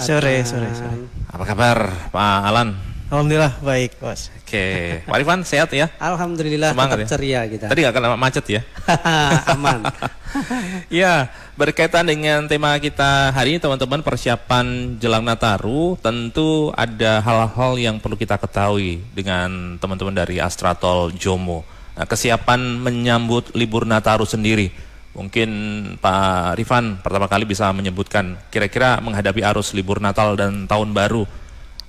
Sore. Apa kabar Pak Alan? Alhamdulillah baik, Mas. Oke, Pak Rifan sehat ya? Alhamdulillah Semangat tetap ya? ceria kita. Tadi nggak kena macet ya? Aman. Ya, berkaitan dengan tema kita hari ini teman-teman, persiapan jelang Nataru, tentu ada hal-hal yang perlu kita ketahui dengan teman-teman dari Astratol Jomo. Nah, kesiapan menyambut libur Nataru sendiri. Mungkin Pak Rifan pertama kali bisa menyebutkan kira-kira menghadapi arus libur Natal dan Tahun Baru,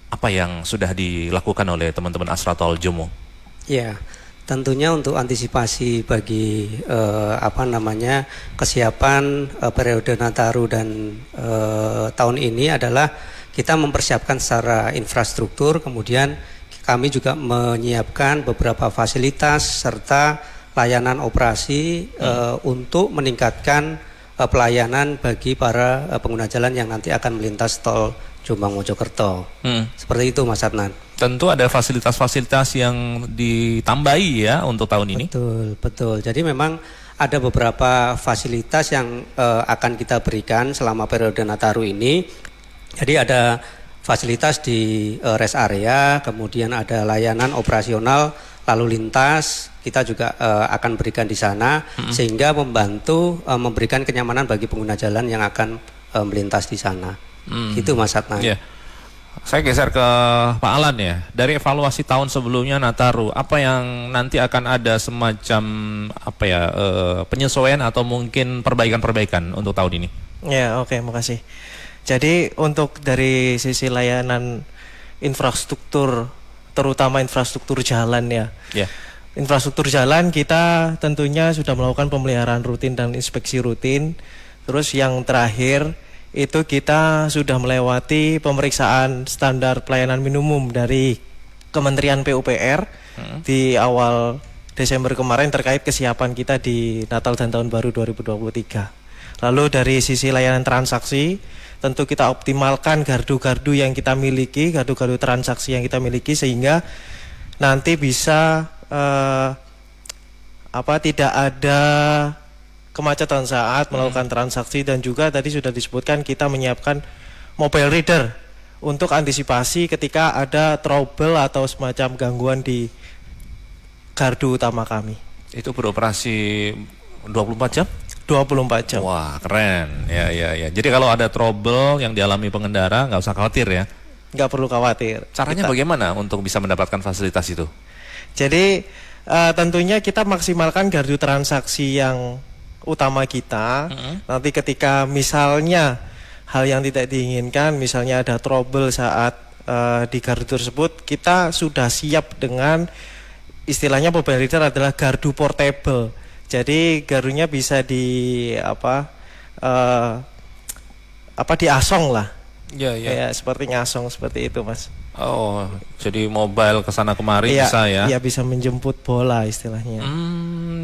apa yang sudah dilakukan oleh teman-teman Astratol Jomo? Ya, tentunya untuk antisipasi bagi kesiapan periode Nataru dan tahun ini adalah kita mempersiapkan secara infrastruktur, kemudian kami juga menyiapkan beberapa fasilitas serta layanan operasi untuk meningkatkan pelayanan bagi para pengguna jalan yang nanti akan melintas tol Jombang Mojokerto. Seperti itu Mas Adnan. Tentu ada fasilitas-fasilitas yang ditambahi ya untuk tahun ini. Betul. Jadi memang ada beberapa fasilitas yang akan kita berikan selama periode Nataru ini. Jadi ada fasilitas di rest area, kemudian ada layanan operasional lalu lintas, kita juga akan berikan di sana sehingga membantu memberikan kenyamanan bagi pengguna jalan yang akan melintas di sana. Gitu Mas Adnan. Yeah. Saya geser ke Pak Alan ya. Dari evaluasi tahun sebelumnya Nataru, apa yang nanti akan ada semacam penyesuaian atau mungkin perbaikan-perbaikan untuk tahun ini? Ya, oke, makasih. Jadi untuk dari sisi layanan infrastruktur, terutama infrastruktur jalan ya. Yeah. Infrastruktur jalan kita tentunya sudah melakukan pemeliharaan rutin dan inspeksi rutin. Terus yang terakhir itu kita sudah melewati pemeriksaan standar pelayanan minimum dari Kementerian PUPR di awal Desember kemarin terkait kesiapan kita di Natal dan Tahun Baru 2023. Lalu dari sisi layanan transaksi, tentu kita optimalkan gardu-gardu yang kita miliki, gardu-gardu transaksi yang kita miliki sehingga nanti bisa tidak ada kemacetan saat melakukan transaksi, dan juga tadi sudah disebutkan kita menyiapkan mobile reader untuk antisipasi ketika ada trouble atau semacam gangguan di gardu utama kami. Itu beroperasi 24 jam? 24 jam. Wah, keren. Ya. Jadi kalau ada trouble yang dialami pengendara, nggak usah khawatir ya? Nggak perlu khawatir. Caranya bagaimana untuk bisa mendapatkan fasilitas itu? Jadi tentunya kita maksimalkan gardu transaksi yang utama kita. Nanti ketika misalnya hal yang tidak diinginkan, misalnya ada trouble saat di gardu tersebut, kita sudah siap dengan istilahnya mobile reader adalah gardu portable. Jadi gardunya bisa diasong lah. Ya, seperti ngasong seperti itu Mas. Oh, jadi mobile kesana kemari bisa ya? Iya, bisa menjemput bola istilahnya.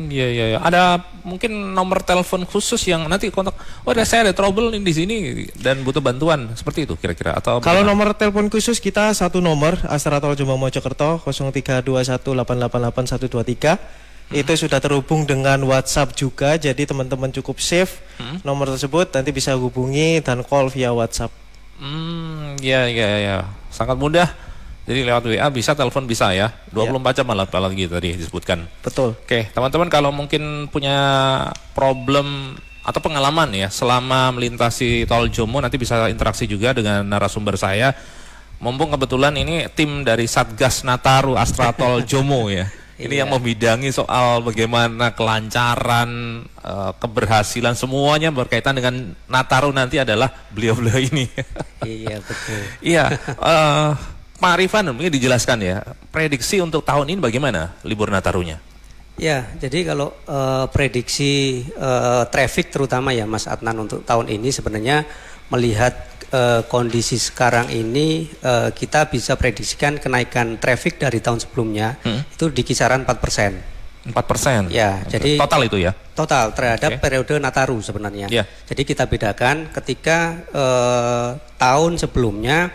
Iya. Ada mungkin nomor telepon khusus yang nanti kontak. Oh, saya ada trouble di sini dan butuh bantuan, seperti itu kira-kira atau? Kalau nomor telepon khusus kita satu nomor, Astratol Jombang Mojokerto 0321888123. Itu sudah terhubung dengan WhatsApp juga, jadi teman-teman cukup save nomor tersebut, nanti bisa hubungi dan call via WhatsApp. Ya. Sangat mudah. Jadi lewat WA bisa, telepon bisa ya. 24 jam malah gitu tadi disebutkan. Betul. Oke, teman-teman kalau mungkin punya problem atau pengalaman ya selama melintasi tol Jomo, nanti bisa interaksi juga dengan narasumber saya. Mumpung kebetulan ini tim dari Satgas Nataru Astratol Jomo ya. Ini yang membidangi soal bagaimana kelancaran, keberhasilan semuanya berkaitan dengan Nataru nanti adalah beliau-beliau ini. Iya, betul. Iya, Pak Rifan mungkin dijelaskan ya, prediksi untuk tahun ini bagaimana libur Natarunya? Ya, jadi kalau prediksi traffic terutama ya Mas Adnan untuk tahun ini sebenarnya melihat kondisi sekarang ini kita bisa prediksikan kenaikan traffic dari tahun sebelumnya itu di kisaran 4%. 4%? Ya, jadi total itu ya? Total terhadap periode Nataru sebenarnya. Jadi kita bedakan ketika tahun sebelumnya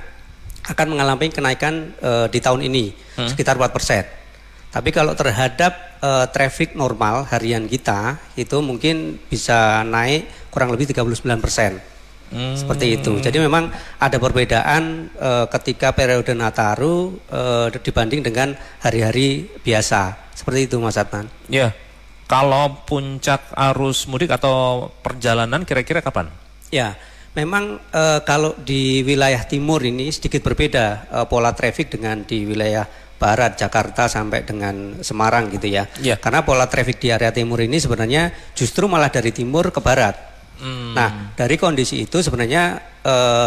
akan mengalami kenaikan di tahun ini sekitar 4%. Tapi kalau terhadap traffic normal harian kita itu mungkin bisa naik kurang lebih 39%. Seperti itu. Jadi memang ada perbedaan ketika periode Nataru dibanding dengan hari-hari biasa. Seperti itu Mas Adnan. Ya, kalau puncak arus mudik atau perjalanan kira-kira kapan? Ya, memang kalau di wilayah timur ini sedikit berbeda pola traffic dengan di wilayah barat, Jakarta sampai dengan Semarang gitu ya. Karena pola traffic di area timur ini sebenarnya justru malah dari timur ke barat. Nah, dari kondisi itu sebenarnya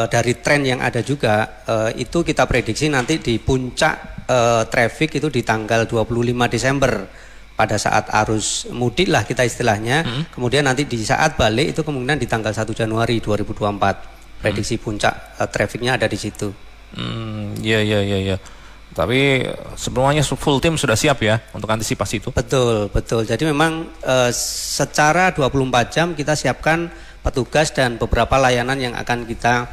dari tren yang ada juga itu kita prediksi nanti di puncak traffic itu di tanggal 25 Desember pada saat arus mudik lah kita istilahnya. Kemudian nanti di saat balik itu kemungkinan di tanggal 1 Januari 2024. Prediksi puncak trafficnya ada di situ. Iya. Tapi semuanya full tim sudah siap ya untuk antisipasi itu? Betul. Jadi memang secara 24 jam kita siapkan petugas dan beberapa layanan yang akan kita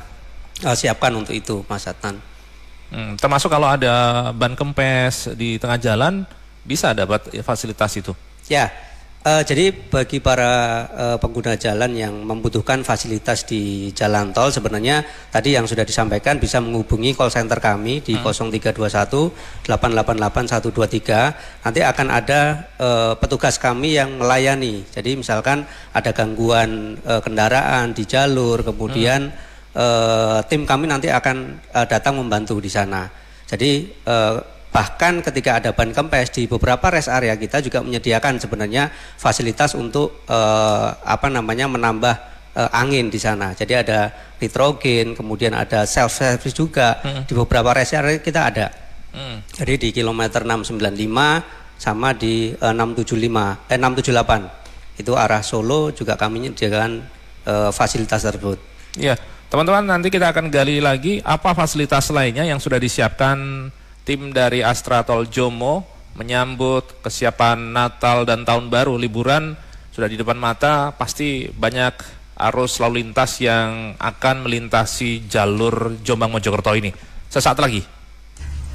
siapkan untuk itu, Mas Adnan. Termasuk kalau ada ban kempes di tengah jalan, bisa dapat fasilitas itu? Ya. Jadi bagi para pengguna jalan yang membutuhkan fasilitas di jalan tol sebenarnya tadi yang sudah disampaikan bisa menghubungi call center kami di 0321 888 123. Nanti akan ada petugas kami yang melayani. Jadi misalkan ada gangguan kendaraan di jalur, kemudian tim kami nanti akan datang membantu di sana. Jadi bahkan ketika ada ban kempes di beberapa rest area kita juga menyediakan sebenarnya fasilitas untuk menambah angin di sana. Jadi ada nitrogen, kemudian ada self service juga di beberapa rest area kita ada. Jadi di kilometer 695 sama di 678 itu arah Solo juga kami menyediakan fasilitas tersebut. Iya, teman-teman nanti kita akan gali lagi apa fasilitas lainnya yang sudah disiapkan tim dari Astra Tol Jomo menyambut kesiapan Natal dan Tahun Baru. Liburan sudah di depan mata, pasti banyak arus lalu lintas yang akan melintasi jalur Jombang Mojokerto ini. Sesaat lagi,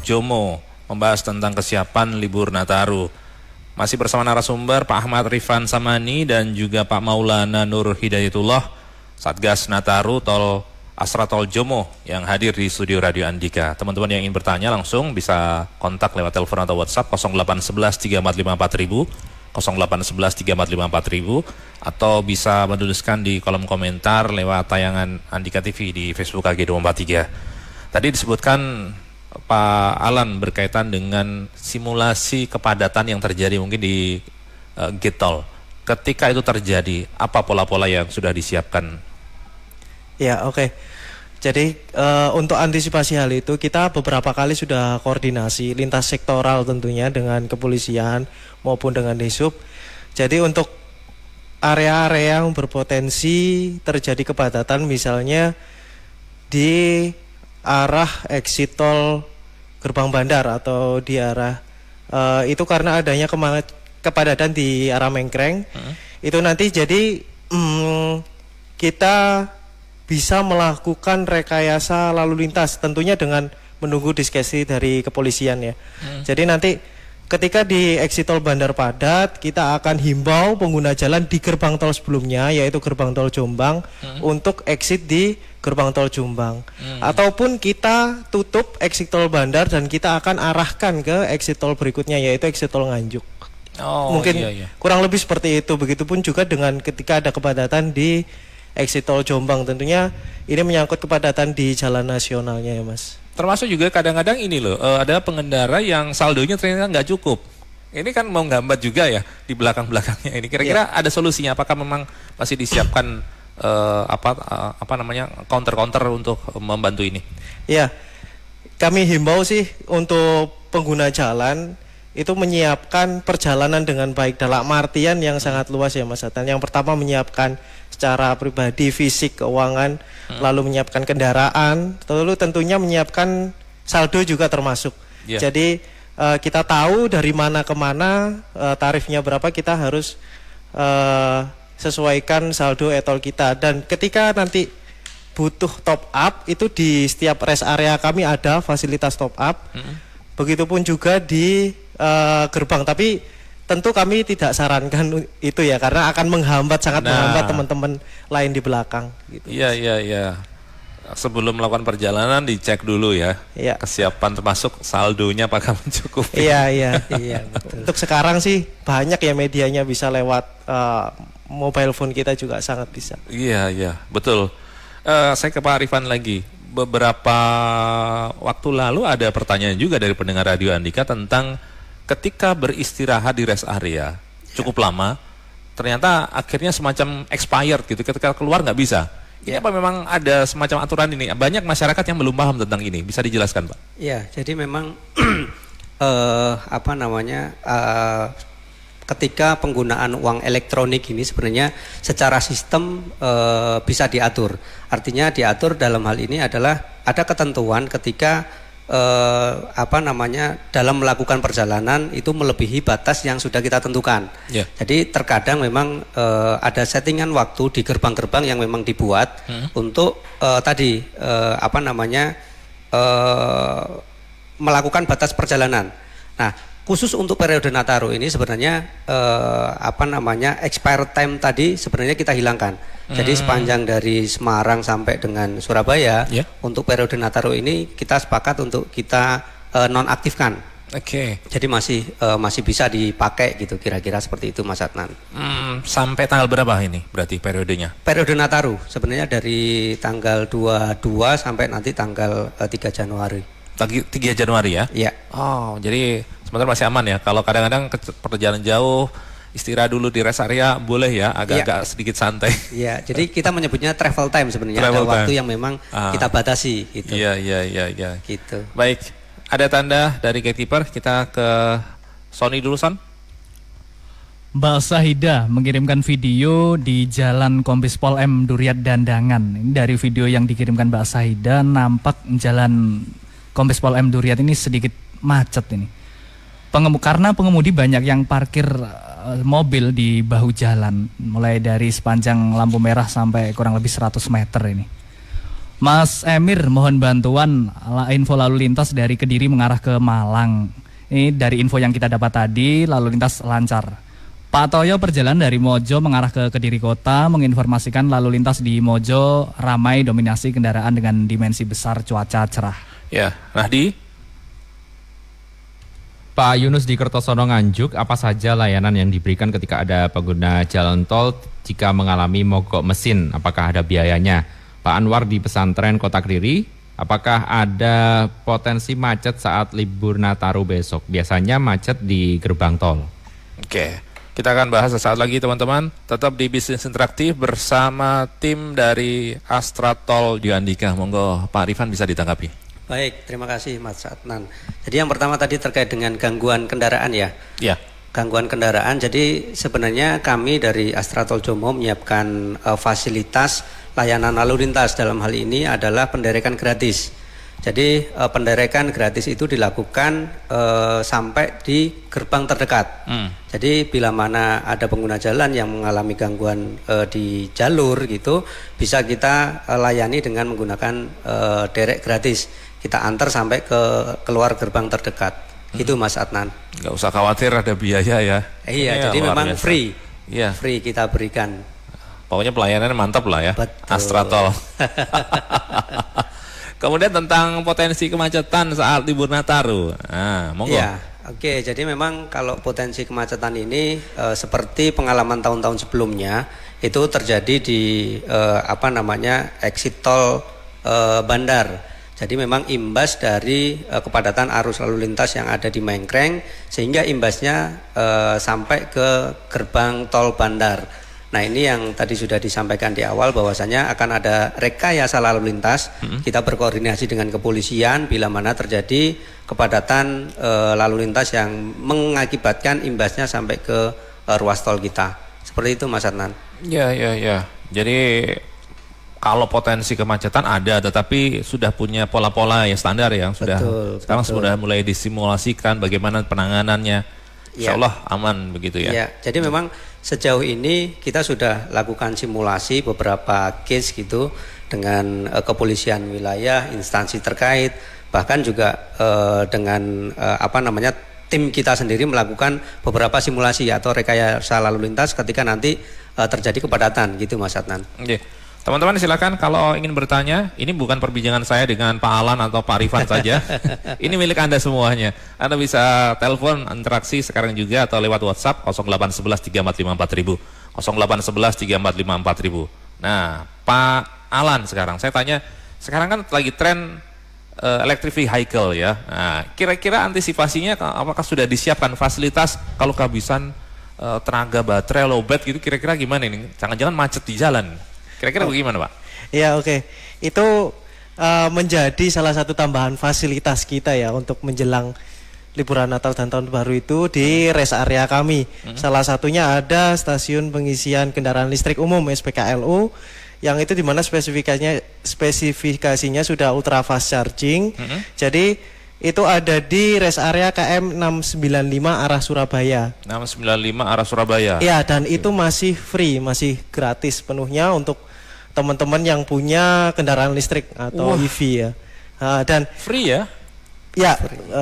Jomo membahas tentang kesiapan libur Nataru. Masih bersama narasumber Pak Ahmad Rifan Samani dan juga Pak Maulana Nur Hidayatullah, Satgas Nataru Tol Astra Tol Jomo yang hadir di studio Radio Andika. Teman-teman yang ingin bertanya langsung bisa kontak lewat telepon atau WhatsApp 0811 3454000, 0811 3454000, atau bisa menuliskan di kolom komentar lewat tayangan Andika TV di Facebook AG243. Tadi disebutkan Pak Alan berkaitan dengan simulasi kepadatan yang terjadi mungkin di gate tol. Ketika itu terjadi, apa pola-pola yang sudah disiapkan? Ya, oke. Jadi untuk antisipasi hal itu kita beberapa kali sudah koordinasi lintas sektoral tentunya dengan kepolisian maupun dengan Dishub. Jadi untuk area-area yang berpotensi terjadi kepadatan misalnya di arah exit tol Gerbang Bandar atau di arah itu karena adanya kepadatan di arah Mengkreng, itu nanti jadi kita bisa melakukan rekayasa lalu lintas tentunya dengan menunggu diskresi dari kepolisian ya. Jadi nanti ketika di exit tol Bandar padat, kita akan himbau pengguna jalan di gerbang tol sebelumnya yaitu gerbang tol Jombang untuk exit di gerbang tol Jombang. Ataupun kita tutup exit tol Bandar dan kita akan arahkan ke exit tol berikutnya yaitu exit tol Nganjuk. Mungkin kurang lebih seperti itu. Begitupun juga dengan ketika ada kepadatan di exit tol Jombang, tentunya ini menyangkut kepadatan di jalan nasionalnya ya Mas. Termasuk juga kadang-kadang ini loh, ada pengendara yang saldonya ternyata nggak cukup. Ini kan mau gambat juga ya di belakang-belakangnya ini. Kira-kira ada solusinya? Apakah memang masih disiapkan counter-counter untuk membantu ini? Ya, kami himbau sih untuk pengguna jalan itu menyiapkan perjalanan dengan baik dalam artian yang sangat luas ya Mas Atan. Yang pertama menyiapkan secara pribadi, fisik, keuangan, lalu menyiapkan kendaraan, lalu tentunya menyiapkan saldo juga termasuk. Jadi kita tahu dari mana ke mana, tarifnya berapa, kita harus sesuaikan saldo e-tol kita. Dan ketika nanti butuh top up, itu di setiap rest area kami ada fasilitas top up. Begitupun juga di gerbang, tapi tentu kami tidak sarankan itu ya, karena akan sangat menghambat teman-teman lain di belakang. Gitu. Iya. Sebelum melakukan perjalanan dicek dulu ya, kesiapan termasuk saldonya apakah mencukupi. Iya. Betul. Untuk sekarang sih banyak ya medianya, bisa lewat mobile phone kita juga sangat bisa. Iya, betul. Saya ke Pak Arifan lagi. Beberapa waktu lalu ada pertanyaan juga dari pendengar Radio Andika tentang ketika beristirahat di rest area cukup lama, ternyata akhirnya semacam expired gitu, ketika keluar nggak bisa. Ini apa memang ada semacam aturan ini? Banyak masyarakat yang belum paham tentang ini. Bisa dijelaskan, Pak? Ya, jadi memang ketika penggunaan uang elektronik ini sebenarnya secara sistem bisa diatur. Artinya diatur dalam hal ini adalah ada ketentuan ketika dalam melakukan perjalanan itu melebihi batas yang sudah kita tentukan. Jadi terkadang memang ada settingan waktu di gerbang-gerbang yang memang dibuat untuk melakukan batas perjalanan. Nah, khusus untuk periode Nataru ini sebenarnya expired time tadi sebenarnya kita hilangkan. Jadi sepanjang dari Semarang sampai dengan Surabaya untuk periode Nataru ini kita sepakat untuk kita nonaktifkan. Jadi masih bisa dipakai gitu, kira-kira seperti itu Mas Adnan. Sampai tanggal berapa ini berarti periodenya? Periode Nataru sebenarnya dari tanggal 22 sampai nanti tanggal 3 Januari. 3 Januari ya? Iya. Oh, jadi sebenarnya masih aman ya. Kalau kadang-kadang perjalanan jauh, istirahat dulu di rest area boleh ya, agak-agak sedikit santai. Iya, jadi kita menyebutnya travel time sebenarnya. Ada waktu yang memang kita batasi gitu. Iya. Gitu. Baik, ada tanda dari gatekeeper, kita ke Sony dulu, Son. Mbak Sahida mengirimkan video di Jalan Kombes Pol M Duriat Dandangan. Ini dari video yang dikirimkan Mbak Sahida, nampak Jalan Kombes Pol M Duriat ini sedikit macet ini. Karena pengemudi banyak yang parkir mobil di bahu jalan, mulai dari sepanjang lampu merah sampai kurang lebih 100 meter ini. Mas Emir mohon bantuan info lalu lintas dari Kediri mengarah ke Malang. Ini dari info yang kita dapat tadi, lalu lintas lancar. Pak Toyo perjalanan dari Mojo mengarah ke Kediri Kota menginformasikan lalu lintas di Mojo ramai, dominasi kendaraan dengan dimensi besar, cuaca cerah. Ya, Rahdi. Pak Yunus di Kertosono Nganjuk, apa saja layanan yang diberikan ketika ada pengguna jalan tol jika mengalami mogok mesin? Apakah ada biayanya? Pak Anwar di Pesantren Kota Kediri, apakah ada potensi macet saat libur Nataru besok? Biasanya macet di gerbang tol. Oke, kita akan bahas sesaat lagi teman-teman. Tetap di Bisnis Interaktif bersama tim dari Astra Tol di Andika. Monggo Pak Arifan bisa ditanggapi. Baik, terima kasih Mas Adnan. Jadi yang pertama tadi terkait dengan gangguan kendaraan ya. Iya. Gangguan kendaraan, jadi sebenarnya kami dari Astra Tol Jomo menyiapkan fasilitas layanan lalu lintas. Dalam hal ini adalah penderekan gratis. Jadi penderekan gratis itu dilakukan sampai di gerbang terdekat. Jadi bila mana ada pengguna jalan yang mengalami gangguan di jalur gitu, bisa kita layani dengan menggunakan derek gratis. Kita antar sampai ke keluar gerbang terdekat. Itu Mas Adnan. Nggak usah khawatir ada biaya ya. Iya, jadi memang biasa. Free. Iya. Free kita berikan. Pokoknya pelayanannya mantap lah ya. Betul. Astra Tol. Kemudian tentang potensi kemacetan saat libur Nataru. Nah, monggo. Iya. Oke, jadi memang kalau potensi kemacetan ini seperti pengalaman tahun-tahun sebelumnya itu terjadi di exit tol Bandar. Jadi memang imbas dari kepadatan arus lalu lintas yang ada di Mengkreng, sehingga imbasnya sampai ke gerbang tol Bandar. Nah, ini yang tadi sudah disampaikan di awal bahwasanya akan ada rekayasa lalu lintas. Kita berkoordinasi dengan kepolisian bila mana terjadi kepadatan lalu lintas yang mengakibatkan imbasnya sampai ke ruas tol kita. Seperti itu Mas Adnan. Ya. Jadi kalau potensi kemacetan ada, tetapi sudah punya pola-pola yang standar yang sudah sekarang sudah mulai disimulasikan bagaimana penanganannya. Insya Allah aman begitu ya. Ya, jadi memang sejauh ini kita sudah lakukan simulasi beberapa case gitu dengan kepolisian wilayah, instansi terkait, bahkan juga dengan tim kita sendiri melakukan beberapa simulasi atau rekayasa lalu lintas ketika nanti terjadi kepadatan gitu Mas Adnan. Oke. Teman-teman silakan kalau ingin bertanya, ini bukan perbincangan saya dengan Pak Alan atau Pak Rifan saja. Ini milik Anda semuanya. Anda bisa telepon interaksi sekarang juga atau lewat WhatsApp 0811 3454 08113454000. Nah, Pak Alan sekarang saya tanya, sekarang kan lagi tren electric vehicle ya. Nah, kira-kira antisipasinya apakah sudah disiapkan fasilitas kalau kehabisan tenaga baterai lowbat gitu, kira-kira gimana ini? Jangan-jangan macet di jalan. Kira-kira bagaimana, Pak? Ya, oke. Itu menjadi salah satu tambahan fasilitas kita ya untuk menjelang liburan Natal dan Tahun Baru itu di rest area kami. Salah satunya ada stasiun pengisian kendaraan listrik umum SPKLU yang itu dimana spesifikasinya sudah ultra fast charging. Jadi itu ada di rest area KM 695 arah Surabaya. 695 arah Surabaya. Ya, dan itu masih free, masih gratis penuhnya untuk teman-teman yang punya kendaraan listrik atau EV ya. Dan free ya? Ya,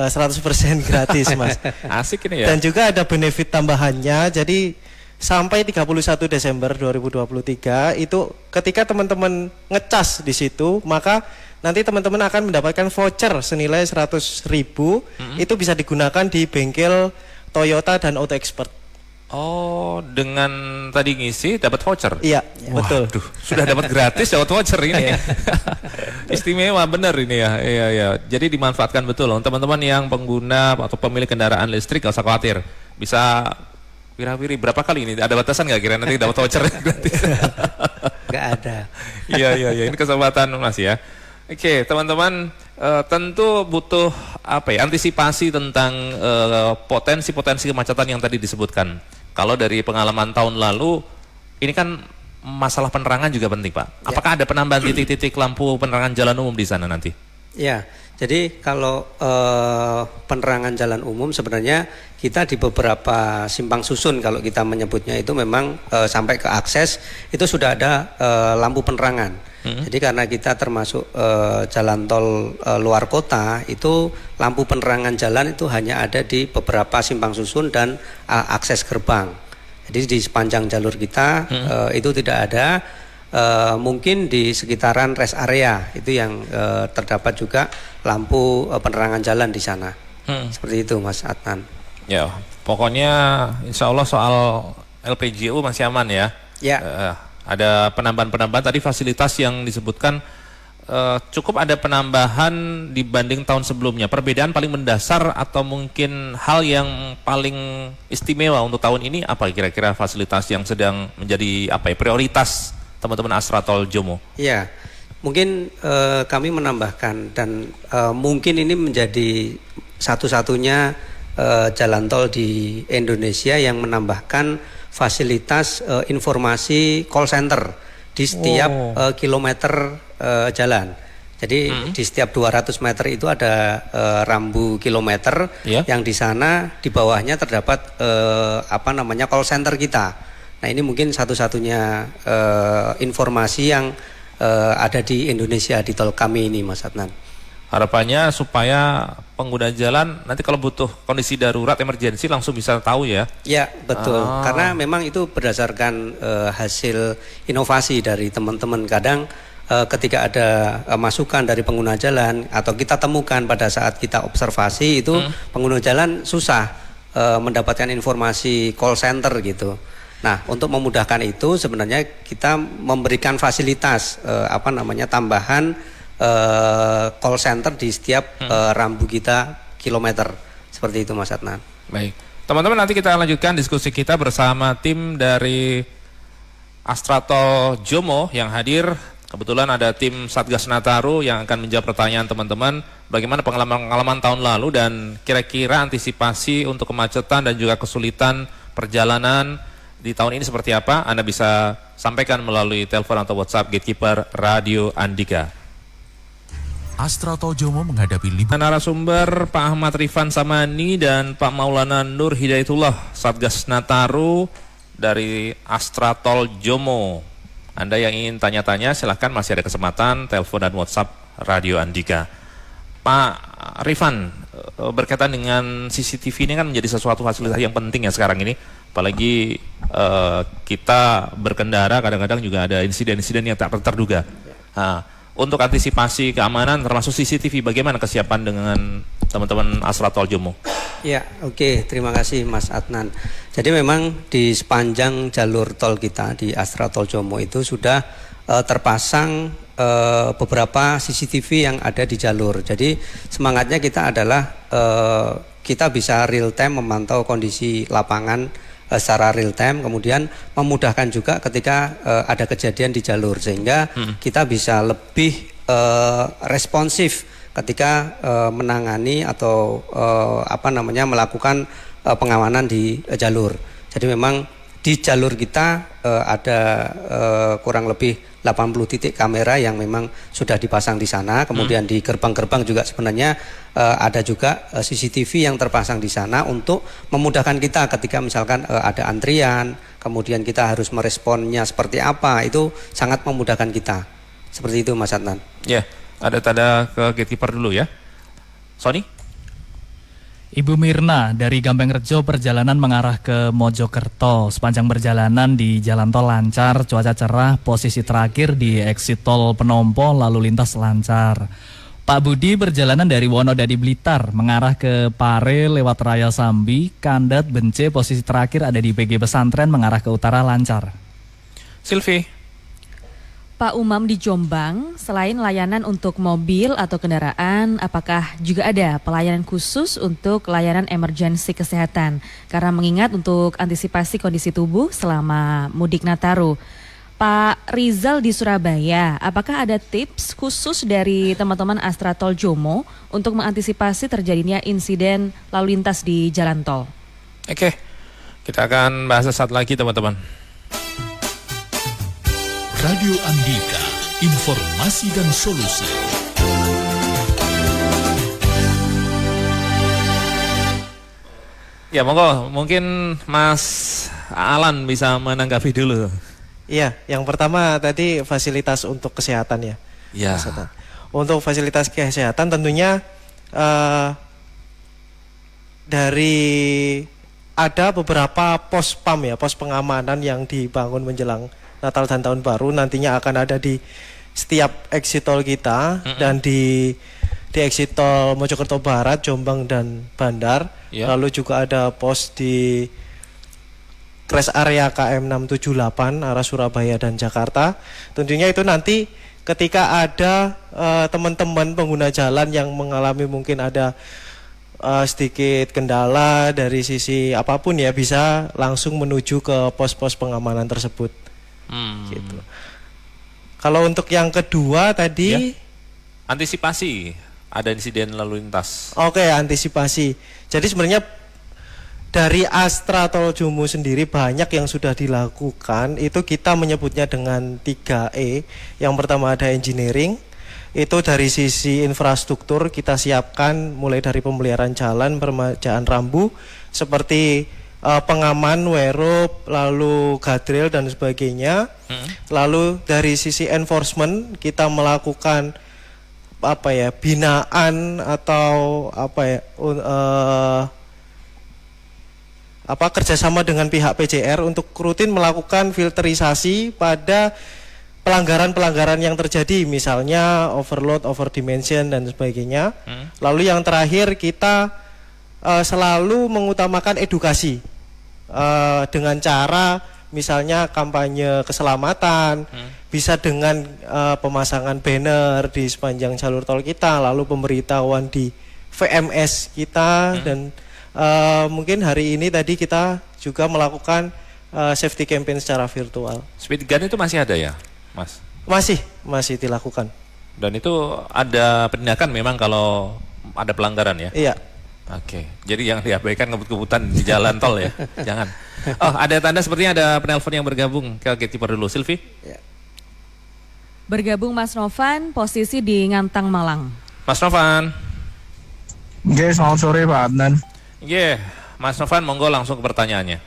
100% gratis Mas. Asik ini ya. Dan juga ada benefit tambahannya. Jadi sampai 31 Desember 2023 itu ketika teman-teman ngecas di situ, maka nanti teman-teman akan mendapatkan voucher senilai 100.000. Itu bisa digunakan di bengkel Toyota dan Auto Expert. Oh, dengan tadi ngisi dapat voucher? Iya, betul. Waduh, sudah dapat gratis dapat voucher ini. Istimewa benar ini ya. Iya, iya. Jadi dimanfaatkan betul loh teman-teman yang pengguna atau pemilik kendaraan listrik, gak usah khawatir. Bisa wira-wiri berapa kali ini? Ada batasan nggak kira nanti dapat voucher gratis? Nggak ada. Iya, iya, iya. Ini kesempatan Mas ya. Oke, teman-teman, tentu butuh apa ya, antisipasi tentang potensi-potensi kemacetan yang tadi disebutkan. Kalau dari pengalaman tahun lalu, ini kan masalah penerangan juga penting, Pak. Apakah ada penambahan titik-titik lampu penerangan jalan umum di sana nanti? Ya, jadi kalau penerangan jalan umum sebenarnya kita di beberapa simpang susun kalau kita menyebutnya itu memang sampai ke akses itu sudah ada lampu penerangan. Jadi karena kita termasuk jalan tol luar kota, itu lampu penerangan jalan itu hanya ada di beberapa simpang susun dan akses gerbang. Jadi di sepanjang jalur kita itu tidak ada. Mungkin di sekitaran rest area itu yang terdapat juga lampu penerangan jalan di sana. Seperti itu Mas Adnan. Ya, pokoknya insya Allah soal LPGU masih aman ya. Ya. Ada penambahan-penambahan tadi fasilitas yang disebutkan cukup ada penambahan dibanding tahun sebelumnya. Perbedaan paling mendasar atau mungkin hal yang paling istimewa untuk tahun ini apa kira-kira fasilitas yang sedang menjadi apa ya, prioritas teman-teman Astratol Jomo? Iya, mungkin kami menambahkan dan mungkin ini menjadi satu-satunya jalan tol di Indonesia yang menambahkan fasilitas informasi call center di setiap kilometer jalan. Jadi di setiap 200 meter itu ada rambu kilometer yang di sana di bawahnya terdapat call center kita. Nah ini mungkin satu-satunya informasi yang ada di Indonesia di tol kami ini Mas Adnan. Harapannya supaya pengguna jalan nanti kalau butuh kondisi darurat emergensi langsung bisa tahu ya. Ya betul, karena memang itu berdasarkan hasil inovasi dari teman-teman. Kadang ketika ada masukan dari pengguna jalan atau kita temukan pada saat kita observasi itu pengguna jalan susah mendapatkan informasi call center gitu. Nah, untuk memudahkan itu sebenarnya kita memberikan fasilitas tambahan call center di setiap rambu kita kilometer. Seperti itu Mas Adnan. Baik. Teman-teman, nanti kita lanjutkan diskusi kita bersama tim dari Astratol Jomo yang hadir. Kebetulan ada tim Satgas Nataru yang akan menjawab pertanyaan teman-teman bagaimana pengalaman tahun lalu dan kira-kira antisipasi untuk kemacetan dan juga kesulitan perjalanan di tahun ini seperti apa. Anda bisa sampaikan melalui telepon atau WhatsApp Gatekeeper Radio Andika. Astratol Jomo menghadapi liburan. Narasumber Pak Ahmad Rifan Samani dan Pak Maulana Nur Hidayatullah Satgas Nataru dari Astratol Jomo. Anda yang ingin tanya-tanya silahkan, masih ada kesempatan telepon dan WhatsApp Radio Andika. Pak Rifan, berkaitan dengan CCTV ini kan menjadi sesuatu fasilitas yang penting ya sekarang ini. Apalagi kita berkendara kadang-kadang juga ada insiden-insiden yang tak terduga. Nah, untuk antisipasi keamanan termasuk CCTV, bagaimana kesiapan dengan teman-teman Astra Tol Jomo? Ya, oke, terima kasih Mas Adnan. Jadi memang di sepanjang jalur tol kita di Astra Tol Jomo itu sudah terpasang beberapa CCTV yang ada di jalur. Jadi semangatnya kita adalah kita bisa real time memantau kondisi lapangan secara real time, kemudian memudahkan juga ketika ada kejadian di jalur, sehingga kita bisa lebih responsif ketika menangani atau melakukan pengamanan di jalur. Jadi memang di jalur kita ada kurang lebih 80 titik kamera yang memang sudah dipasang di sana. Kemudian di gerbang-gerbang juga sebenarnya ada juga CCTV yang terpasang di sana untuk memudahkan kita ketika misalkan ada antrian, kemudian kita harus meresponnya seperti apa, itu sangat memudahkan kita. Seperti itu Mas Adnan. Ya, ada tanda ke gatekeeper dulu ya. Sony? Ibu Mirna dari Gampeng-Rejo perjalanan mengarah ke Mojokerto. Sepanjang perjalanan di jalan tol lancar, cuaca cerah, posisi terakhir di exit tol Penompo lalu lintas lancar. Pak Budi perjalanan dari Wonodadi Blitar mengarah ke Pare lewat Raya Sambi, Kandat, Bence, posisi terakhir ada di PG Pesantren mengarah ke utara lancar. Silvi? Pak Umam di Jombang, selain layanan untuk mobil atau kendaraan, apakah juga ada pelayanan khusus untuk layanan emergensi kesehatan? Karena mengingat untuk antisipasi kondisi tubuh selama mudik Nataru. Pak Rizal di Surabaya, apakah ada tips khusus dari teman-teman Astra Tol Jomo untuk mengantisipasi terjadinya insiden lalu lintas di jalan tol? Oke, kita akan bahas sesaat lagi teman-teman. Radio Andika, informasi dan solusi. Ya monggo, mungkin Mas Alan bisa menanggapi dulu. Iya, yang pertama tadi fasilitas untuk kesehatan ya. Ya. Untuk fasilitas kesehatan tentunya dari ada beberapa pos PAM ya, pos pengamanan yang dibangun menjelang Natal dan Tahun Baru, nantinya akan ada di setiap exit tol kita dan di exit tol Mojokerto Barat, Jombang dan Bandar. Lalu juga ada pos di rest area KM 678 arah Surabaya dan Jakarta. Tentunya itu nanti ketika ada teman-teman pengguna jalan yang mengalami mungkin ada sedikit kendala dari sisi apapun ya, bisa langsung menuju ke pos-pos pengamanan tersebut. Gitu. Kalau untuk yang kedua tadi antisipasi ada insiden lalu lintas. Oke, antisipasi. Jadi sebenarnya dari Astra Tol Jomo sendiri banyak yang sudah dilakukan. Itu kita menyebutnya dengan 3E. Yang pertama ada engineering. Itu dari sisi infrastruktur kita siapkan mulai dari pemeliharaan jalan, permajaan rambu seperti pengaman, werup, lalu guardrail dan sebagainya. Lalu dari sisi enforcement kita melakukan binaan atau kerjasama dengan pihak PJR untuk rutin melakukan filterisasi pada pelanggaran-pelanggaran yang terjadi, misalnya overload, overdimension dan sebagainya. Lalu yang terakhir kita selalu mengutamakan edukasi dengan cara misalnya kampanye keselamatan, bisa dengan pemasangan banner di sepanjang jalur tol kita, lalu pemberitahuan di VMS kita dan mungkin hari ini tadi kita juga melakukan safety campaign secara virtual. Speed gun itu masih ada ya, Mas? Masih dilakukan. Dan itu ada penindakan memang kalau ada pelanggaran ya? Iya. Oke, jadi yang diabaikan ngebut-ngebutan di jalan tol ya, jangan. Oh, ada tanda sepertinya ada penelpon yang bergabung ke gatekeeper dulu, Silvi. Ya. Bergabung Mas Novan, posisi di Ngantang Malang. Mas Novan. Oke, selamat sore Pak Adnan. Mas Novan, monggo langsung ke pertanyaannya.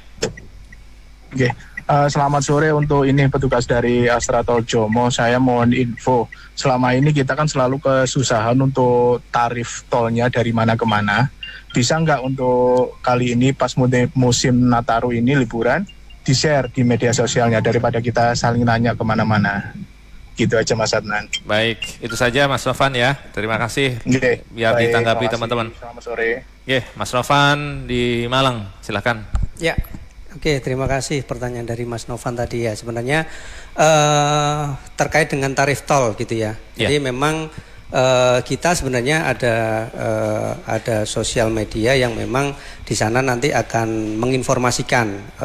Oke, Selamat sore untuk ini petugas dari Astra Tol Jomo. Saya mohon info. Selama ini kita kan selalu kesusahan untuk tarif tolnya dari mana ke mana. Bisa nggak untuk kali ini pas musim Nataru ini liburan di-share di media sosialnya daripada kita saling nanya kemana-mana. Gitu aja Mas Adnan. Baik, itu saja Mas Novan ya. Terima kasih. Biar Baik, ditanggapi terima kasih. teman-teman. Selamat sore. Mas Novan di Malang, silakan. Ya, oke, terima kasih pertanyaan dari Mas Novan tadi ya. Sebenarnya terkait dengan tarif tol gitu ya. Jadi memang kita sebenarnya ada sosial media yang memang di sana nanti akan menginformasikan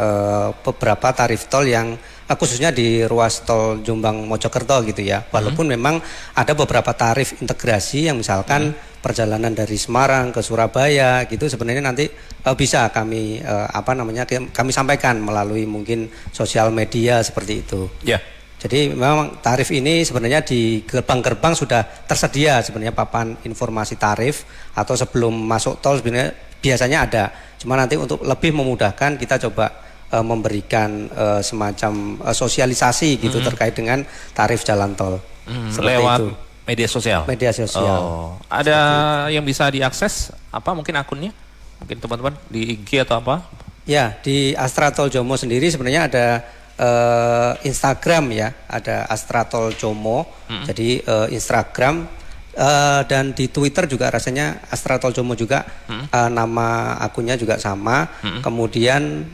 beberapa tarif tol yang khususnya di ruas tol Jombang Mojokerto gitu ya. Walaupun memang ada beberapa tarif integrasi yang misalkan perjalanan dari Semarang ke Surabaya gitu sebenarnya nanti bisa kami kami sampaikan melalui mungkin sosial media seperti itu. Ya. Jadi memang tarif ini sebenarnya di gerbang-gerbang sudah tersedia sebenarnya papan informasi tarif atau sebelum masuk tol sebenarnya biasanya ada. Cuma nanti untuk lebih memudahkan kita coba memberikan semacam sosialisasi gitu terkait dengan tarif jalan tol. Lewat itu. media sosial. Media sosial. Oh, ada yang bisa diakses apa mungkin akunnya? Mungkin teman-teman di IG atau apa? Ya, di Astra Tol Jomo sendiri sebenarnya ada Instagram ya, ada Astra Tol Jomo. Jadi Instagram dan di Twitter juga rasanya Astra Tol Jomo juga nama akunnya juga sama. Kemudian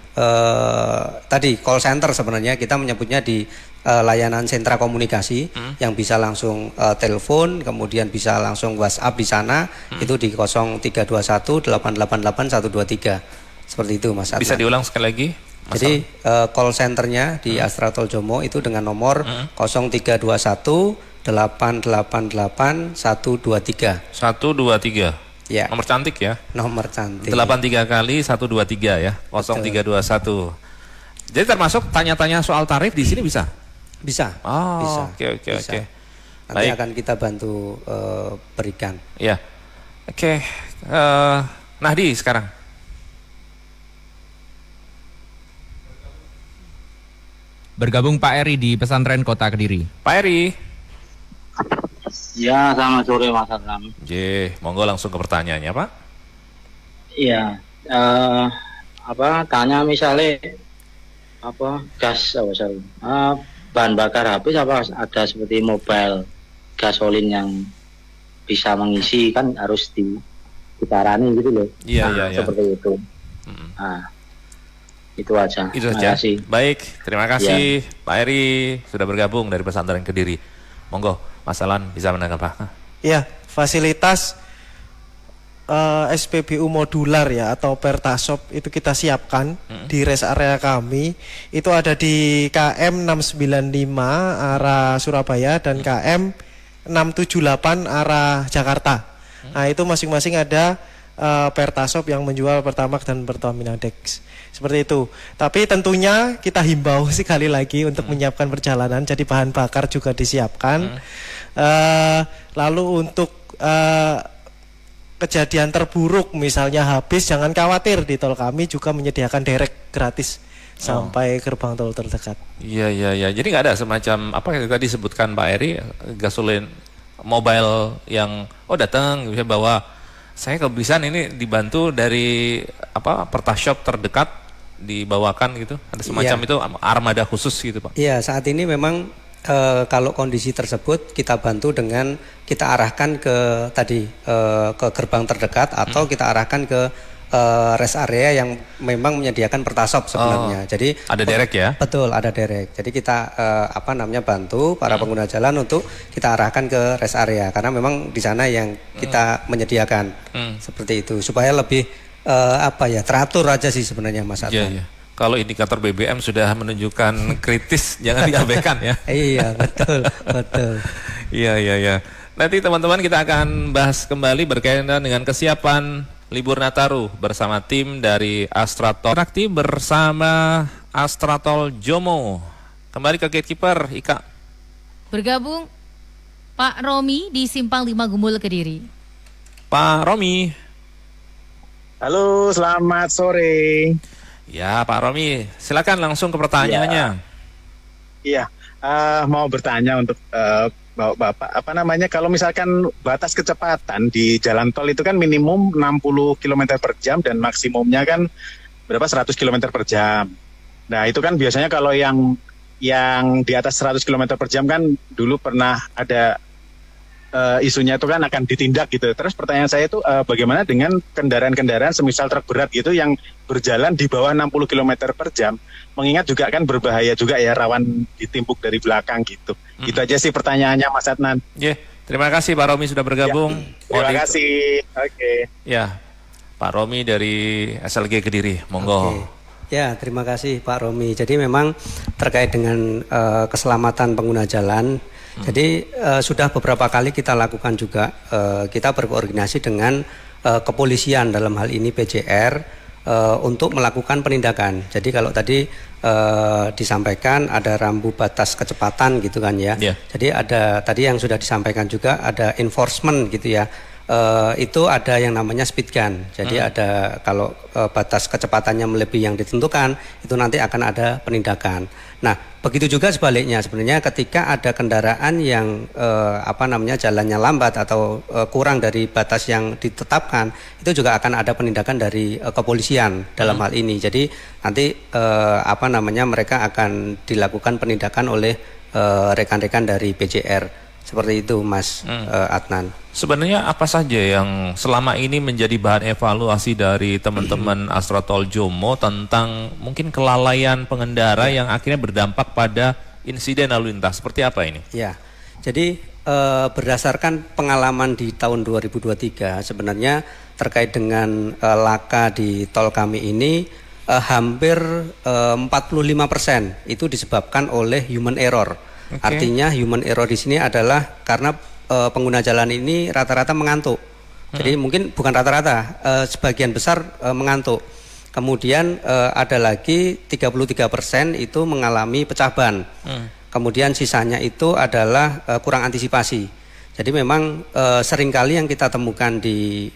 tadi call center sebenarnya kita menyebutnya di layanan sentra komunikasi yang bisa langsung telepon, kemudian bisa langsung WhatsApp di sana itu di 0321 888 123. Seperti itu Mas Adnan. Bisa diulang sekali lagi? Jadi call centernya di Astra Tol Jomo itu dengan nomor 0321 888 123. 123. Ya. Nomor cantik ya. Nomor cantik. 83 kali 123 ya. 0321. Jadi termasuk tanya-tanya soal tarif di sini bisa? Bisa. Oh, bisa. Oke. Nanti akan kita bantu berikan. Ya. Oke. Nahdi sekarang. Bergabung Pak Eri di Pesantren Kota Kediri. Pak Eri. Ya, selamat sore Mas Adnan. Monggo langsung ke pertanyaannya Pak. Iya, tanya misalnya gas bahan bakar habis apa ada seperti mobil gasolin yang bisa mengisi kan harus ditarani gitu loh. Iya. Seperti itu. Nah, itu aja. Itu saja. Baik, terima kasih Pak Eri sudah bergabung dari Pesantren Kediri. Monggo, Mas Alan bisa menanggapi. Ya, fasilitas SPBU modular ya atau Pertasop itu kita siapkan di rest area kami. Itu ada di KM 695 arah Surabaya dan KM 678 arah Jakarta. Nah, itu masing-masing ada Pertasop yang menjual Pertamax dan Pertamina Dex. Seperti itu. Tapi tentunya kita himbau sekali lagi untuk menyiapkan perjalanan. Jadi bahan bakar juga disiapkan. Lalu untuk kejadian terburuk misalnya habis, jangan khawatir, di tol kami juga menyediakan derek gratis sampai gerbang tol terdekat. Iya. Jadi nggak ada semacam apa yang tadi disebutkan Pak Eri, gasolin mobile yang datang bisa bawa. Saya kebiasaan ini dibantu dari Pertashop terdekat dibawakan gitu. Ada semacam itu armada khusus gitu Pak. Iya, saat ini memang kalau kondisi tersebut kita bantu dengan kita arahkan ke ke gerbang terdekat atau kita arahkan ke rest area yang memang menyediakan Pertasop sebenarnya. Jadi ada derek ya? Betul, ada derek. Jadi kita bantu para pengguna jalan untuk kita arahkan ke rest area karena memang di sana yang kita menyediakan seperti itu supaya lebih teratur aja sih sebenarnya Mas Adnan. Iya. Kalau indikator BBM sudah menunjukkan kritis, jangan diabaikan ya. Iya, betul. Iya. Nanti teman-teman kita akan bahas kembali berkaitan dengan kesiapan libur Nataru bersama tim dari Astra Tol Rakti bersama Astra Tol Jomo. Kembali ke gatekeeper Ika. Bergabung Pak Romi di Simpang 5 Gumul Kediri. Pak Romi. Halo, selamat sore. Ya, Pak Romi, silakan langsung ke pertanyaannya. Iya, mau bertanya untuk Bapak, apa namanya, kalau misalkan batas kecepatan di jalan tol itu kan minimum 60 km per jam dan maksimumnya kan berapa 100 km per jam. Nah itu kan biasanya kalau yang di atas 100 km per jam kan dulu pernah ada isunya itu kan akan ditindak gitu. Terus pertanyaan saya itu bagaimana dengan kendaraan-kendaraan semisal truk berat gitu yang berjalan di bawah 60 km per jam, mengingat juga kan berbahaya juga ya, rawan ditimpuk dari belakang gitu. Gitu aja sih pertanyaannya Mas Adnan. Terima kasih Pak Romi sudah bergabung. Terima kasih. Oke. Ya, Pak Romi dari SLG Kediri, monggo. Ya, terima kasih Pak Romi. Jadi memang terkait dengan keselamatan pengguna jalan, jadi sudah beberapa kali kita lakukan juga, kita berkoordinasi dengan kepolisian dalam hal ini PJR untuk melakukan penindakan. Jadi kalau tadi disampaikan ada rambu batas kecepatan gitu kan ya. Jadi ada tadi yang sudah disampaikan juga ada enforcement gitu ya. Itu ada yang namanya speed gun. Jadi ada kalau batas kecepatannya melebihi yang ditentukan, itu nanti akan ada penindakan. Nah, begitu juga sebaliknya sebenarnya ketika ada kendaraan yang jalannya lambat atau kurang dari batas yang ditetapkan, itu juga akan ada penindakan dari kepolisian dalam hal ini. Jadi nanti mereka akan dilakukan penindakan oleh rekan-rekan dari PJR. Seperti itu Mas Adnan. Sebenarnya apa saja yang selama ini menjadi bahan evaluasi dari teman-teman Astratol Jomo tentang mungkin kelalaian pengendara yang akhirnya berdampak pada insiden lalu lintas? Seperti apa ini? Ya, jadi berdasarkan pengalaman di tahun 2023 sebenarnya terkait dengan laka di tol kami ini hampir 45% itu disebabkan oleh human error. Artinya human error di sini adalah karena pengguna jalan ini rata-rata mengantuk. Jadi mungkin bukan rata-rata, sebagian besar mengantuk. Kemudian ada lagi 33% itu mengalami pecah ban. Kemudian sisanya itu adalah kurang antisipasi. Jadi memang seringkali yang kita temukan di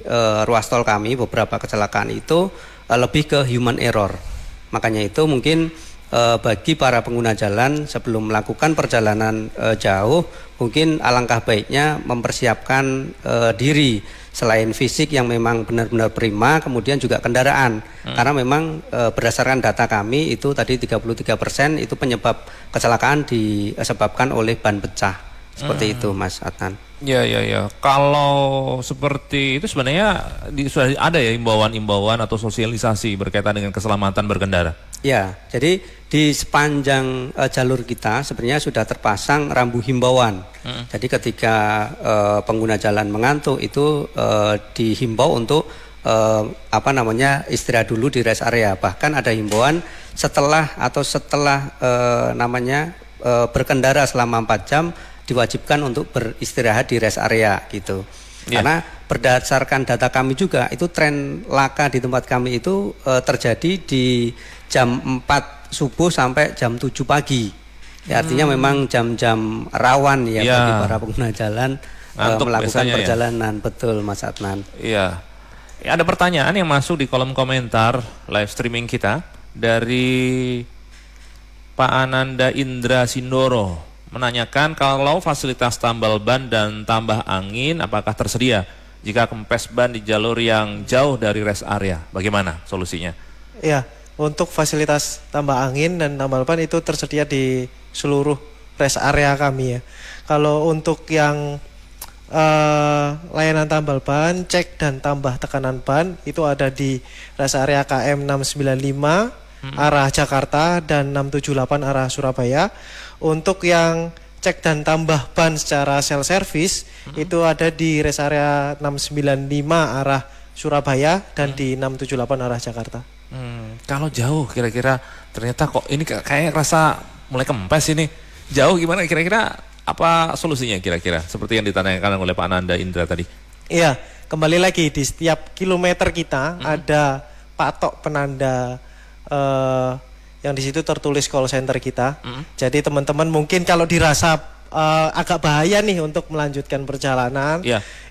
ruas tol kami beberapa kecelakaan itu lebih ke human error. Makanya itu mungkin bagi para pengguna jalan sebelum melakukan perjalanan jauh, mungkin alangkah baiknya mempersiapkan diri selain fisik yang memang benar-benar prima, kemudian juga kendaraan. Karena memang berdasarkan data kami itu tadi 33% itu penyebab kecelakaan disebabkan oleh ban pecah. Seperti itu Mas Adnan. Ya. Kalau seperti itu sebenarnya sudah ada ya imbauan-imbauan atau sosialisasi berkaitan dengan keselamatan berkendara? Ya, jadi di sepanjang jalur kita sebenarnya sudah terpasang rambu himbauan. Jadi ketika pengguna jalan mengantuk itu dihimbau untuk istirahat dulu di rest area. Bahkan ada himbauan setelah berkendara selama 4 jam diwajibkan untuk beristirahat di rest area gitu. Karena berdasarkan data kami juga itu tren laka di tempat kami itu terjadi di jam 4 subuh sampai jam 7 pagi. Ya, artinya memang jam-jam rawan ya bagi para pengguna jalan melakukan perjalanan. Betul Mas Adnan. Iya. Ada pertanyaan yang masuk di kolom komentar live streaming kita dari Pak Ananda Indra Sindoro. Menanyakan kalau fasilitas tambal ban dan tambah angin apakah tersedia jika kempes ban di jalur yang jauh dari rest area? Bagaimana solusinya? Ya, untuk fasilitas tambah angin dan tambal ban itu tersedia di seluruh rest area kami ya. Kalau untuk yang layanan tambal ban, cek dan tambah tekanan ban itu ada di rest area KM 695 arah Jakarta dan 678 arah Surabaya. Untuk yang cek dan tambah ban secara self service itu ada di rest area 695 arah Surabaya dan di 678 arah Jakarta. Kalau jauh kira-kira ternyata kok ini kayak rasa mulai kempes ini. Jauh gimana kira-kira, apa solusinya kira-kira? Seperti yang ditanyakan oleh Pak Ananda Indra tadi. Iya, kembali lagi di setiap kilometer kita ada patok penanda yang di situ tertulis call center kita. Jadi teman-teman mungkin kalau dirasa agak bahaya nih untuk melanjutkan perjalanan,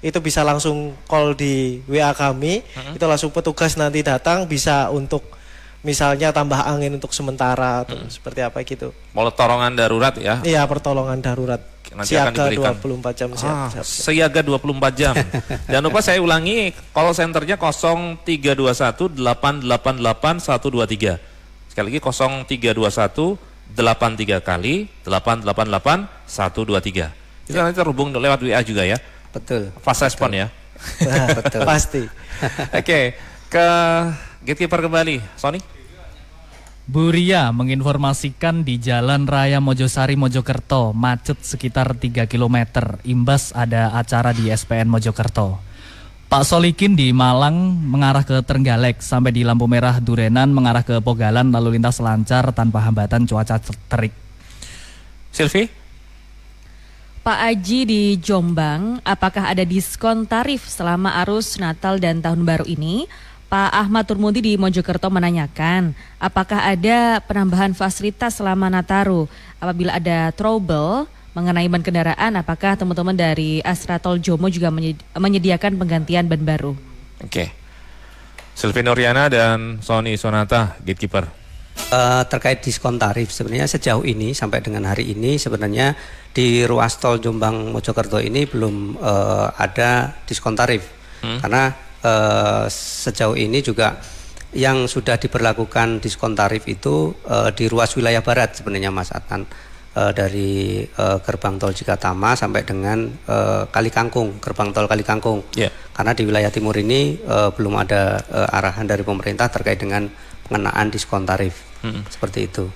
itu bisa langsung call di WA kami. Itu langsung petugas nanti datang bisa untuk misalnya tambah angin untuk sementara atau seperti apa gitu. Pertolongan darurat ya. Iya, pertolongan darurat. Nanti akan Siaga diberikan 24 jam siap. Siaga 24 jam. Jangan lupa saya ulangi, call centernya 0321 888 123. Sekali lagi 0321 83 kali 888 123. Itu nanti terhubung lewat WA juga ya. Betul. Fast respon ya. Betul. Pasti. Oke, ke gatekeeper kembali, Sony. Bu Ria menginformasikan di Jalan Raya Mojosari Mojokerto macet sekitar 3 km imbas ada acara di SPN Mojokerto. Pak Solikin di Malang mengarah ke Trenggalek sampai di lampu merah Durenan mengarah ke Pogalan lalu lintas lancar tanpa hambatan cuaca terik. Silvi? Pak Aji di Jombang, apakah ada diskon tarif selama arus Natal dan Tahun Baru ini? Pak Ahmad Turmudi di Mojokerto menanyakan, apakah ada penambahan fasilitas selama Nataru? Apabila ada trouble mengenai ban kendaraan, apakah teman-teman dari Astra Tol Jomo juga menyediakan penggantian ban baru? Oke. Silvi Nuriana dan Sony Sonata, gatekeeper. Terkait diskon tarif, sebenarnya sejauh ini sampai dengan hari ini sebenarnya di ruas tol Jombang Mojokerto ini belum ada diskon tarif. Karena sejauh ini juga yang sudah diberlakukan diskon tarif itu di ruas wilayah barat sebenarnya Mas Adnan, dari gerbang tol Cikatama sampai dengan Kali Kangkung, gerbang tol Kali Kangkung. Karena di wilayah timur ini belum ada arahan dari pemerintah terkait dengan pengenaan diskon tarif. Seperti itu.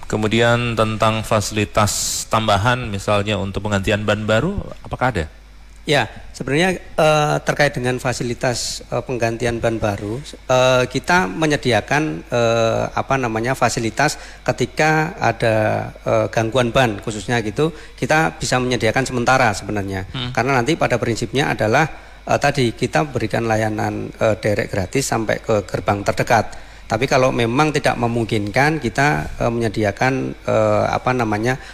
Kemudian tentang fasilitas tambahan misalnya untuk penggantian ban baru, apakah ada? Ya, sebenarnya terkait dengan fasilitas penggantian ban baru, kita menyediakan fasilitas ketika ada gangguan ban khususnya gitu, kita bisa menyediakan sementara sebenarnya. Karena nanti pada prinsipnya adalah tadi kita berikan layanan derek gratis sampai ke gerbang terdekat. Tapi kalau memang tidak memungkinkan, kita menyediakan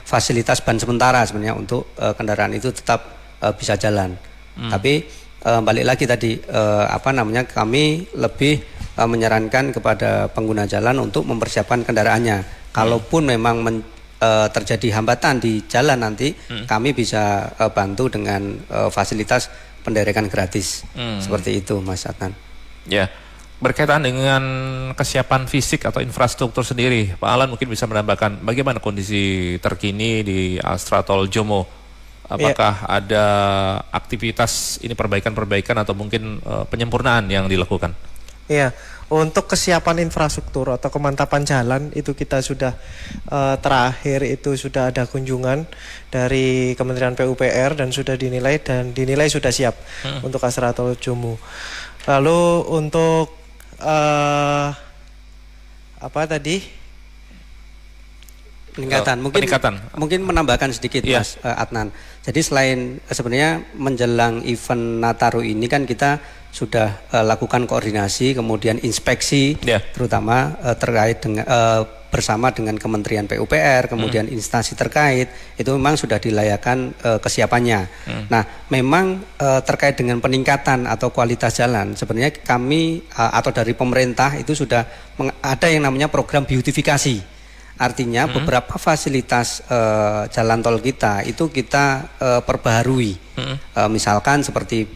fasilitas ban sementara sebenarnya untuk kendaraan itu tetap bisa jalan. Tapi balik lagi tadi kami lebih menyarankan kepada pengguna jalan untuk mempersiapkan kendaraannya. Kalaupun memang terjadi hambatan di jalan nanti, kami bisa bantu dengan fasilitas penderekan gratis. Seperti itu Mas Adnan. Ya. Berkaitan dengan kesiapan fisik atau infrastruktur sendiri, Pak Alan mungkin bisa menambahkan bagaimana kondisi terkini di Astra Tol Jomo. Apakah ada aktivitas ini perbaikan-perbaikan atau mungkin penyempurnaan yang dilakukan? Iya, untuk kesiapan infrastruktur atau kemantapan jalan itu kita sudah terakhir itu sudah ada kunjungan dari Kementerian PUPR dan sudah dinilai sudah siap untuk Astra Tol Jomo. Lalu untuk peningkatan mungkin menambahkan sedikit Mas Adnan. Jadi selain sebenarnya menjelang event Nataru ini kan kita sudah lakukan koordinasi kemudian inspeksi terutama terkait dengan bersama dengan Kementerian PUPR kemudian instansi terkait itu memang sudah dilayakan kesiapannya. Nah, memang terkait dengan peningkatan atau kualitas jalan sebenarnya kami atau dari pemerintah itu sudah ada yang namanya program beautifikasi. Artinya beberapa fasilitas jalan tol kita itu kita perbaharui. Misalkan seperti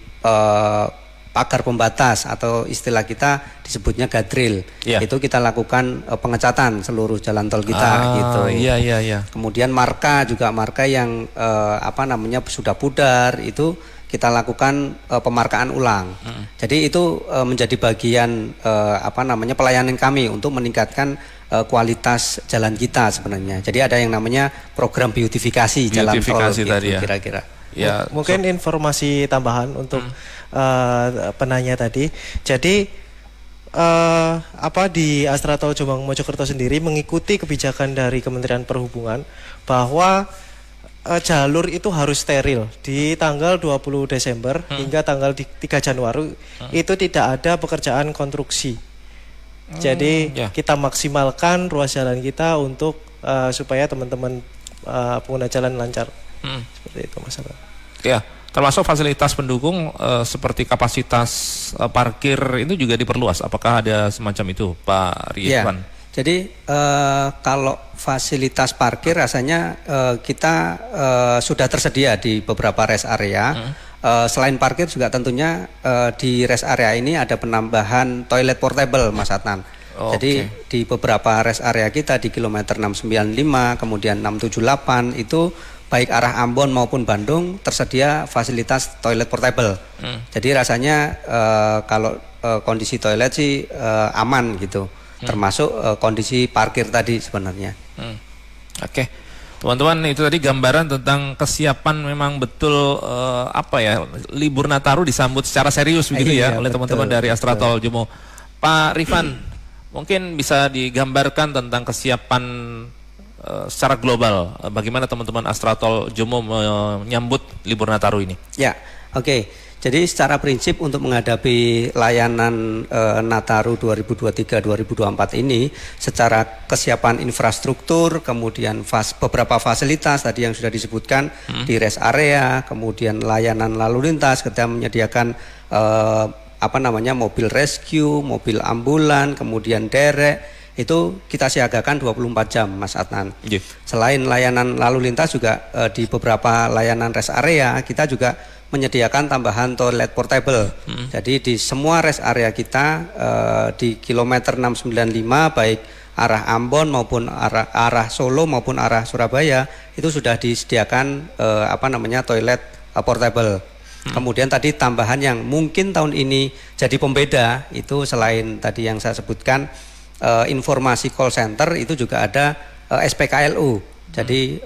pagar pembatas atau istilah kita disebutnya guardrail. Itu kita lakukan pengecatan seluruh jalan tol kita gitu. Kemudian marka yang sudah pudar itu kita lakukan pemarkaan ulang. Jadi itu menjadi bagian pelayanan kami untuk meningkatkan kualitas jalan kita sebenarnya. Jadi ada yang namanya program beautifikasi jalan tol gitu, kira-kira. Ya, mungkin informasi tambahan untuk penanya tadi. Jadi di Astra Tol Jombang Mojokerto sendiri mengikuti kebijakan dari Kementerian Perhubungan bahwa jalur itu harus steril di tanggal 20 Desember hingga tanggal 3 Januari itu tidak ada pekerjaan konstruksi. Jadi kita maksimalkan ruas jalan kita untuk supaya teman-teman pengguna jalan lancar. Seperti itu Mas. Ya, termasuk fasilitas pendukung seperti kapasitas parkir itu juga diperluas. Apakah ada semacam itu, Pak Ridwan? Ya. Jadi kalau fasilitas parkir rasanya kita sudah tersedia di beberapa rest area. Selain parkir juga tentunya di rest area ini ada penambahan toilet portable, Mas Adnan. Jadi di beberapa rest area kita di kilometer 695, kemudian 678 itu baik arah Ambon maupun Bandung tersedia fasilitas toilet portable. Jadi rasanya kalau kondisi toilet sih aman gitu, termasuk kondisi parkir tadi sebenarnya. Oke. Teman-teman, itu tadi gambaran tentang kesiapan memang betul libur Nataru disambut secara serius begitu ya oleh teman-teman dari Astratol Jomo. Pak Rifan, mungkin bisa digambarkan tentang kesiapan secara global, bagaimana teman-teman Astratol Jomo menyambut libur Nataru ini? Ya, oke. Jadi secara prinsip untuk menghadapi layanan Nataru 2023-2024 ini, secara kesiapan infrastruktur, kemudian beberapa fasilitas tadi yang sudah disebutkan di rest area, kemudian layanan lalu lintas, kita menyediakan mobil rescue, mobil ambulan, kemudian derek, itu kita siagakan 24 jam, Mas Adnan. Selain layanan lalu lintas juga di beberapa layanan rest area kita juga menyediakan tambahan toilet portable. Jadi di semua rest area kita di kilometer 695 baik arah Ambon maupun arah Solo maupun arah Surabaya itu sudah disediakan toilet portable. Kemudian tadi tambahan yang mungkin tahun ini jadi pembeda itu selain tadi yang saya sebutkan informasi call center itu juga ada SPKLU. Jadi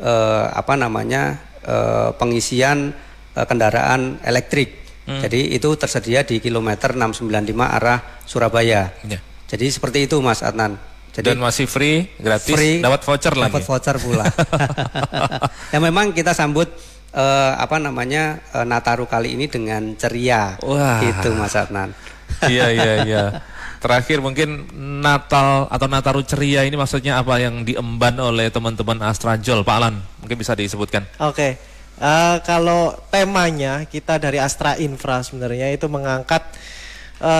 pengisian kendaraan elektrik. Jadi itu tersedia di kilometer 695 arah Surabaya. Jadi seperti itu, Mas Adnan. Jadi, dan masih free, gratis, dapat voucher lagi. Dapat voucher pula. Ya memang kita sambut Nataru kali ini dengan ceria. Wah. Gitu, Mas Adnan. Iya. Terakhir mungkin Natal atau Nataru ceria ini maksudnya apa yang diemban oleh teman-teman Astrajol, Pak Alan? Mungkin bisa disebutkan. Oke. Kalau temanya kita dari Astra Infra sebenarnya itu mengangkat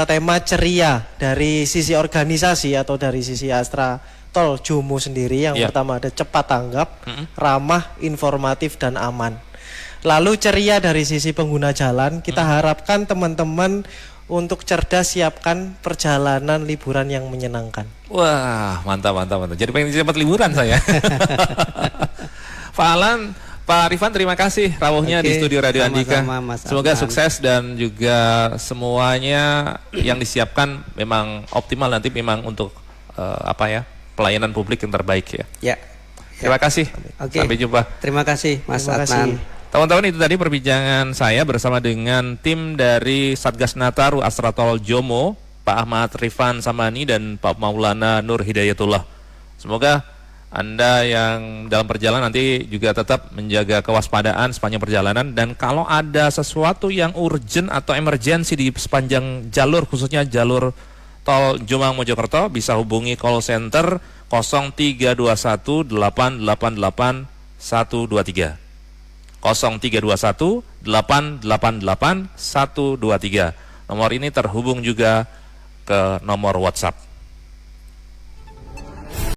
tema ceria dari sisi organisasi atau dari sisi Astratol Jomo sendiri. Yang pertama ada cepat tanggap, ramah, informatif dan aman. Lalu ceria dari sisi pengguna jalan, kita harapkan teman-teman untuk cerdas siapkan perjalanan liburan yang menyenangkan. Wah, mantap. Jadi pengen cepat liburan saya. Pak Alan, Pak Rifan, terima kasih rawuhnya di studio Radio Andika. Semoga sukses dan juga semuanya yang disiapkan memang optimal nanti memang untuk pelayanan publik yang terbaik ya. Terima kasih. Sampai jumpa. Terima kasih, Mas Adnan. Teman-teman, itu tadi perbincangan saya bersama dengan tim dari Satgas Nataru Astratol Jomo, Pak Ahmad Rifan Samani dan Pak Maulana Nur Hidayatullah. Semoga Anda yang dalam perjalanan nanti juga tetap menjaga kewaspadaan sepanjang perjalanan, dan kalau ada sesuatu yang urgent atau emergensi di sepanjang jalur, khususnya jalur tol Jombang Mojokerto, bisa hubungi call center 0321 888 123. 0321 888 123. Nomor ini terhubung juga ke nomor WhatsApp.